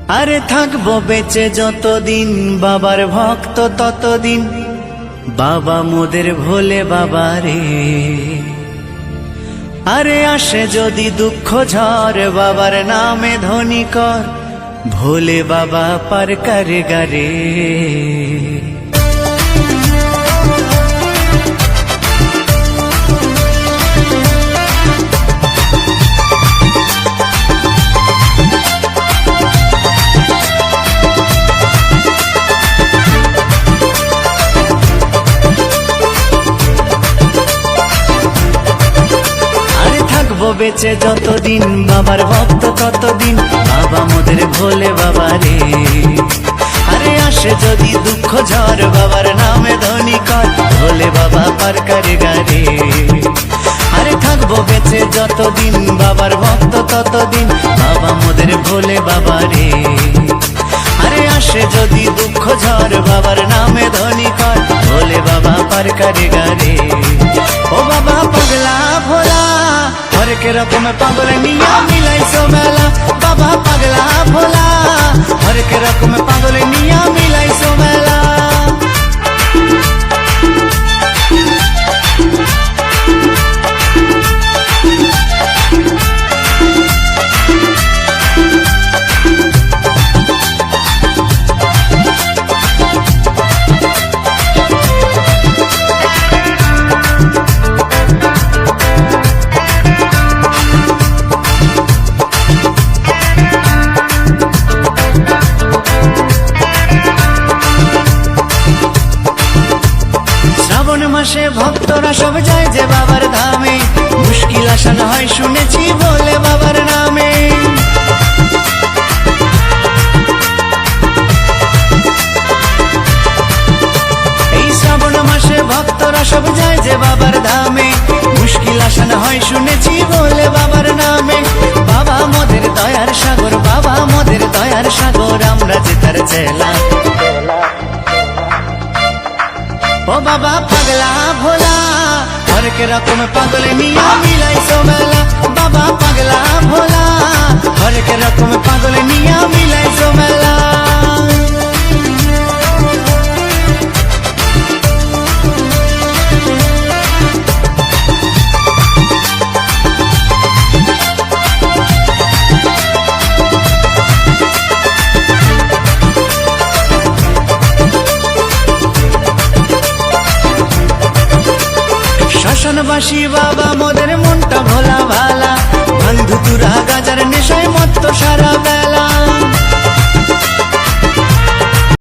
আরে থাকবো বেঁচে যতদিন বাবার ভক্ত ততদিন, বাবা মোদের ভোলে বাবা রে। আরে আসে যদি দুঃখ ঝড় বাবার নামে ধ্বনি কর, ভোলে বাবা পার করে গারে। বেঁচে যতদিন বাবার ভক্ত ততদিন, বাবা মোদের ভোলে বাবা রে। আরে আসে যদি দুঃখ ঝড় বাবার নামে ধ্বনি কর, ভোলে বাবা পার করে গারে। আরে থাকবো বেঁচে যতদিন বাবার ভক্ত ততদিন, বাবা মোদের ভোলে বাবা রে। আরে আসে যদি দুঃখ ঝড় বাবার নামে ধ্বনি কর, ভোলে বাবা পার করে গারে। ও বাবা পাগলা ভোলা হরেক রকম পাগল নিয়া মিলাইছো মেলা, বাবা পাগলা ভোলা হরেক রকম পাগল নিয়া মিলাইছো মেলা। মাসে ভক্তরা সব যায় যে বাবার ধামে, মুশকিল আসান হয় শুনেছি বলে বাবার নামে। এই শ্রাবণ মাসে ভক্তরা সব যায় যে বাবার ধামে, মুশকিল আসান হয় শুনেছি বলে বাবার নামে। বাবা মোদের দয়ার সাগর, বাবা মোদের দয়ার সাগর, আমরা যে তার চেলা। ও বাবা পাগলা ভোলা হরেক রকম পাগল নিয়া মিলাইছো মেলা, বাবা পাগলা ভোলা হরেক রকম পাগল নিয়া মিলাইছো মেলা। শ্মশানবাসী